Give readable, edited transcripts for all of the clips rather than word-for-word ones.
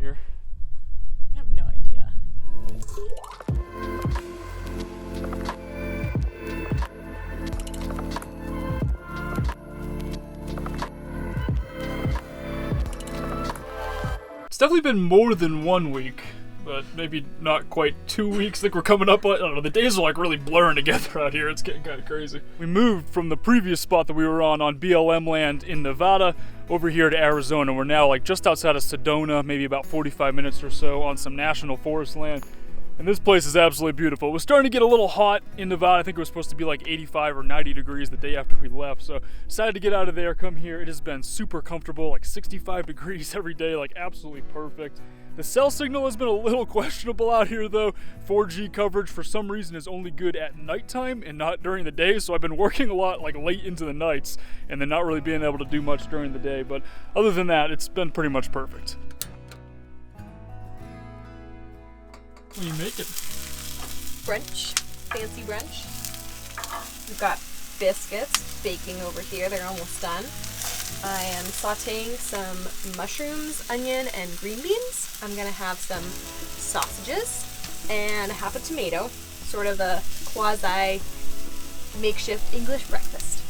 here? I have no idea. It's definitely been more than 1 week, but maybe not quite 2 weeks. I think we're coming up on, I don't know, the days are like really blurring together out here. It's getting kind of crazy. We moved from the previous spot that we were on BLM land in Nevada over here to Arizona. We're now like just outside of Sedona, maybe about 45 minutes or so on some national forest land. And this place is absolutely beautiful. It was starting to get a little hot in Nevada. I think it was supposed to be like 85 or 90 degrees the day after we left. So decided to get out of there, come here. It has been super comfortable, like 65 degrees every day, like absolutely perfect. The cell signal has been a little questionable out here though. 4G coverage for some reason is only good at nighttime and not during the day. So I've been working a lot like late into the nights and then not really being able to do much during the day. But other than that, it's been pretty much perfect. What are you making? Brunch. Fancy brunch. We've got biscuits baking over here. They're almost done. I am sauteing some mushrooms, onion, and green beans. I'm going to have some sausages and half a tomato. Sort of a quasi makeshift English breakfast.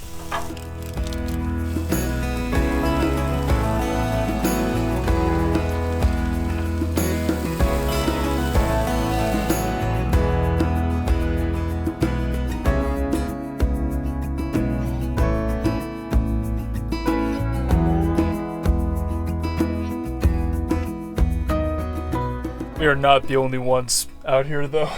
We are not the only ones out here though.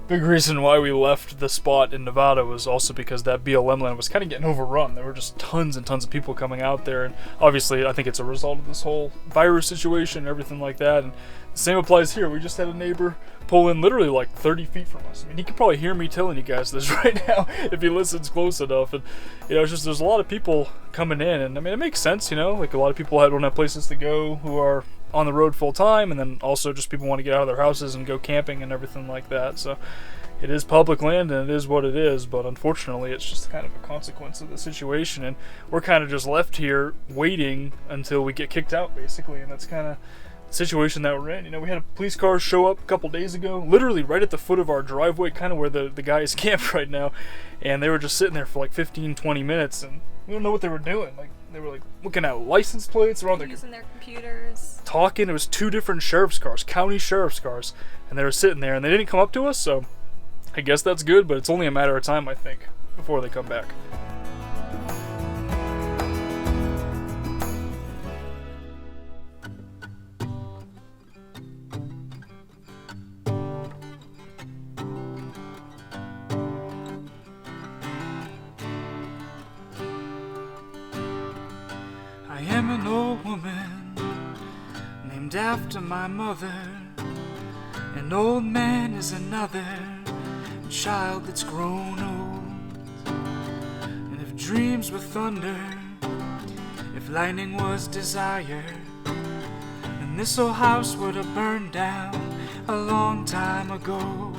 Big reason why we left the spot in Nevada was also because that BLM land was kind of getting overrun. There were just tons and tons of people coming out there, and obviously I think it's a result of this whole virus situation and everything like that. And the same applies here. We just had a neighbor pull in literally like 30 feet from us. I mean, he could probably hear me telling you guys this right now if he listens close enough. And you know, it's just there's a lot of people coming in, and I mean it makes sense, you know, like a lot of people don't have places to go who are on the road full time, and then also just people want to get out of their houses and go camping and everything like that. So it is public land and it is what it is, but unfortunately it's just kind of a consequence of the situation, and we're kind of just left here waiting until we get kicked out basically. And that's kind of the situation that we're in. You know, we had a police car show up a couple days ago, literally right at the foot of our driveway, kind of where the guys camped right now, and they were just sitting there for like 15-20 minutes, and we don't know what they were doing. Like, they were like looking at license plates, they're on their using their computers, talking. It was 2 different sheriff's cars, county sheriff's cars, and they were sitting there and they didn't come up to us, so I guess that's good, but it's only a matter of time, I think, before they come back. I am an old woman named after my mother. An old man is another child that's grown old. And if dreams were thunder, if lightning was desire, then this old house would have burned down a long time ago.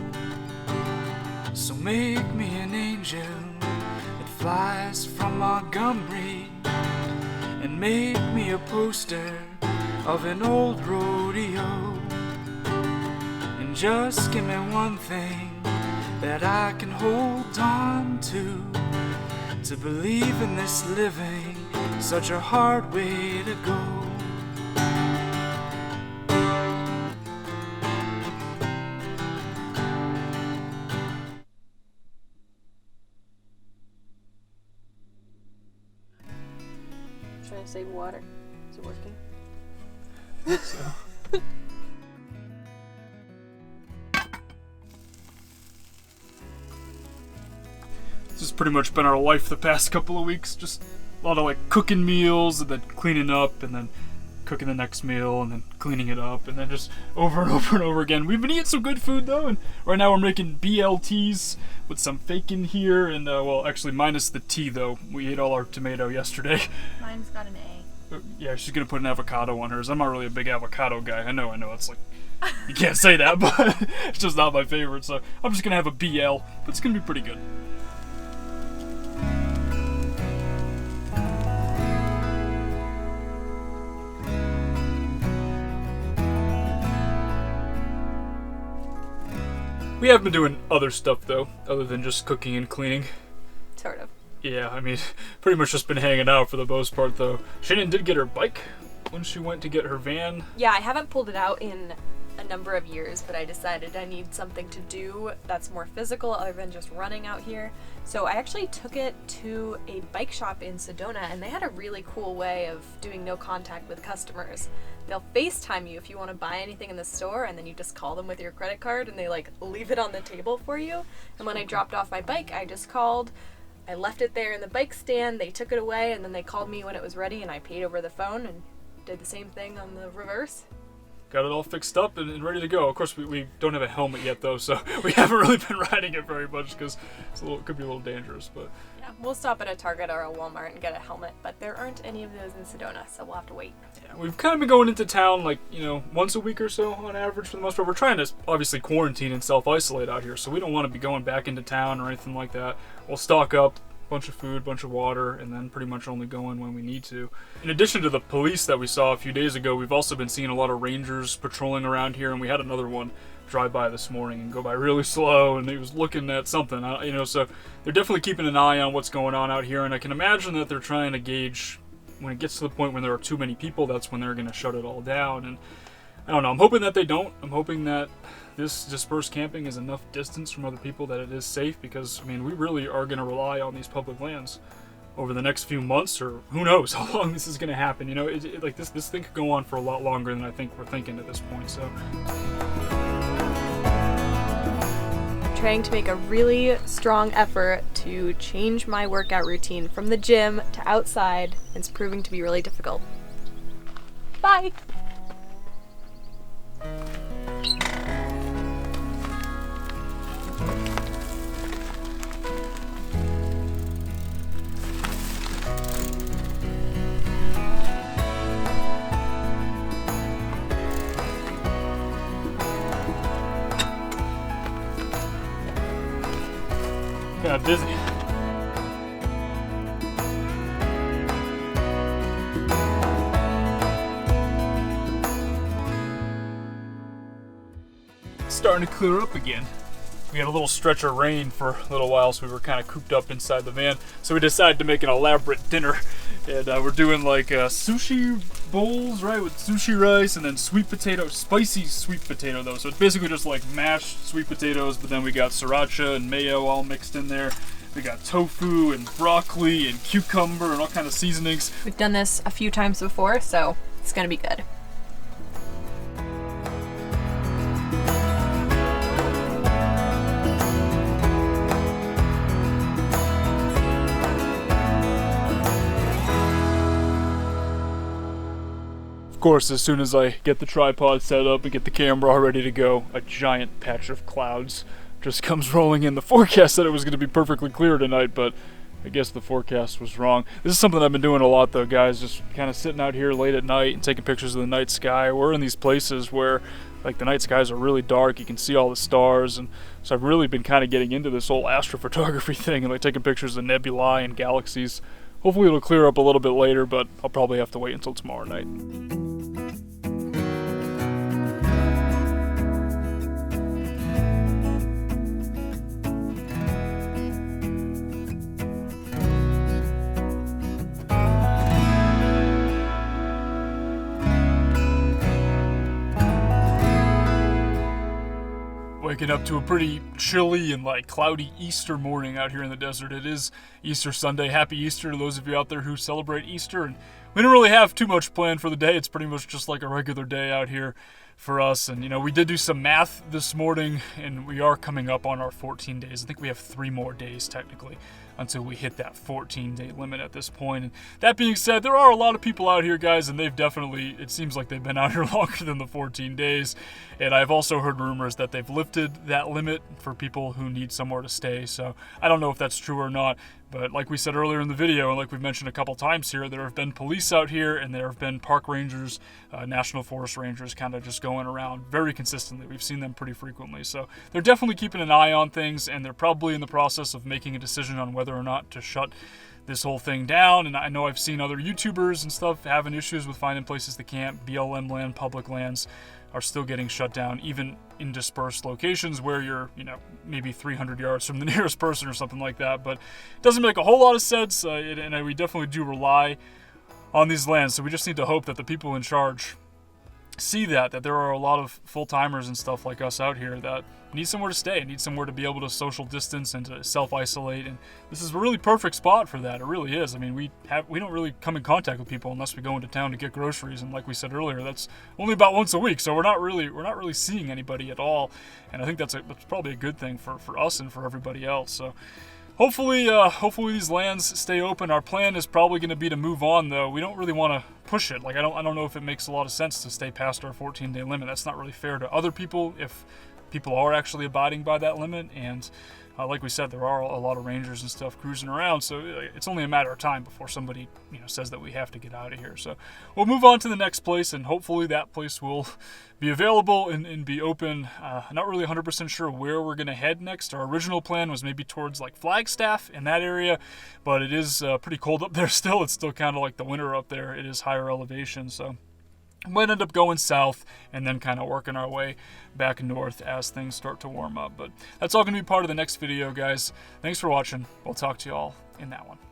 So make me an angel that flies from Montgomery, and make me a poster of an old rodeo. And just give me one thing that I can hold on to believe in this living, such a hard way to go. trying to save water. Is it working? I think so. This has pretty much been our life the past couple of weeks. Just a lot of like cooking meals and then cleaning up and then cooking the next meal and then cleaning it up and then just over and over and over again. We've been eating some good food though, and right now we're making BLTs with some bacon here and well, actually minus the tea though. We ate all our tomato yesterday. Mine's got an A. Yeah, she's gonna put an avocado on hers. I'm not really a big avocado guy. I know. It's like you can't say that, but it's just not my favorite. So I'm just gonna have a BL, but it's gonna be pretty good. We have been doing other stuff though, other than just cooking and cleaning. Sort of. Yeah, I mean, pretty much just been hanging out for the most part though. Shannon did get her bike when she went to get her van. Yeah, I haven't pulled it out in a number of years, but I decided I need something to do that's more physical other than just running out here. So I actually took it to a bike shop in Sedona, and they had a really cool way of doing no contact with customers. They'll FaceTime you if you want to buy anything in the store, and then you just call them with your credit card, and they like leave it on the table for you. And when I dropped off my bike, I just called. I left it there in the bike stand, they took it away, and then they called me when it was ready, and I paid over the phone and did the same thing on the reverse. Got it all fixed up and ready to go. Of course, we don't have a helmet yet, though, so we haven't really been riding it very much because it could be a little dangerous. But yeah, we'll stop at a Target or a Walmart and get a helmet, but there aren't any of those in Sedona, so we'll have to wait. Yeah, we've kind of been going into town, like, once a week or so on average for the most part. We're trying to obviously quarantine and self-isolate out here, so we don't want to be going back into town or anything like that. We'll stock up. Bunch of food, bunch of water, and then pretty much only go in when we need to. In addition to the police that we saw a few days ago, we've also been seeing a lot of rangers patrolling around here, and we had another one drive by this morning and go by really slow, and he was looking at something, so they're definitely keeping an eye on what's going on out here, and I can imagine that they're trying to gauge when it gets to the point when there are too many people, that's when they're going to shut it all down, and I don't know, I'm hoping that they don't. I'm hoping that this dispersed camping is enough distance from other people that it is safe, because, I mean, we really are going to rely on these public lands over the next few months, or who knows how long this is going to happen. Like this thing could go on for a lot longer than I think we're thinking at this point, so. I'm trying to make a really strong effort to change my workout routine from the gym to outside. It's proving to be really difficult. Bye! Kind of busy. It's starting to clear up again. We had a little stretch of rain for a little while, so we were kind of cooped up inside the van. So we decided to make an elaborate dinner, and we're doing like sushi bowls, right, with sushi rice, and then sweet potato, spicy sweet potato though. So it's basically just like mashed sweet potatoes, but then we got sriracha and mayo all mixed in there. We got tofu and broccoli and cucumber and all kind of seasonings. We've done this a few times before, so it's gonna be good. Of course, as soon as I get the tripod set up and get the camera all ready to go, a giant patch of clouds just comes rolling in. The forecast said it was going to be perfectly clear tonight, but I guess the forecast was wrong. This is something I've been doing a lot though, guys, just kind of sitting out here late at night and taking pictures of the night sky. We're in these places where like the night skies are really dark, you can see all the stars, and so I've really been kind of getting into this whole astrophotography thing and like taking pictures of nebulae and galaxies. Hopefully it'll clear up a little bit later, but I'll probably have to wait until tomorrow night. Waking up to a pretty chilly and like cloudy Easter morning out here in the desert. It is Easter Sunday. Happy Easter to those of you out there who celebrate Easter. And we don't really have too much planned for the day. It's pretty much just like a regular day out here for us. And we did do some math this morning, and we are coming up on our 14 days. I think we have 3 more days technically until we hit that 14-day limit at this point. And that being said, there are a lot of people out here, guys, and they've definitely, it seems like they've been out here longer than the 14 days. And I've also heard rumors that they've lifted that limit for people who need somewhere to stay. So I don't know if that's true or not. But like we said earlier in the video, and like we've mentioned a couple times here, there have been police out here, and there have been park rangers, national forest rangers kind of just going around very consistently. We've seen them pretty frequently. So they're definitely keeping an eye on things, and they're probably in the process of making a decision on whether or not to shut this whole thing down. And I know I've seen other YouTubers and stuff having issues with finding places to camp, BLM land, public lands. are still getting shut down, even in dispersed locations where you're, maybe 300 yards from the nearest person or something like that. But it doesn't make a whole lot of sense, and we definitely do rely on these lands. So we just need to hope that the people in charge see that there are a lot of full-timers and stuff like us out here that need somewhere to stay, need somewhere to be able to social distance and to self-isolate, and this is a really perfect spot for that. It really is. I mean, we don't really come in contact with people unless we go into town to get groceries, and like we said earlier, that's only about once a week, so we're not really seeing anybody at all, and I think that's probably a good thing for us and for everybody else. So hopefully these lands stay open. Our plan is probably going to be to move on, though. We don't really want to push it. Like, I don't know if it makes a lot of sense to stay past our 14-day limit. That's not really fair to other people if people are actually abiding by that limit. And like we said, there are a lot of rangers and stuff cruising around, so it's only a matter of time before somebody says that we have to get out of here. So we'll move on to the next place, and hopefully that place will be available and be open. Not really 100% sure where we're going to head next. Our original plan was maybe towards like Flagstaff in that area, but it is pretty cold up there still. It's still kind of like the winter up there. It is higher elevation, so we might end up going south and then kind of working our way back north as things start to warm up. But that's all going to be part of the next video, guys. Thanks for watching. We'll talk to you all in that one.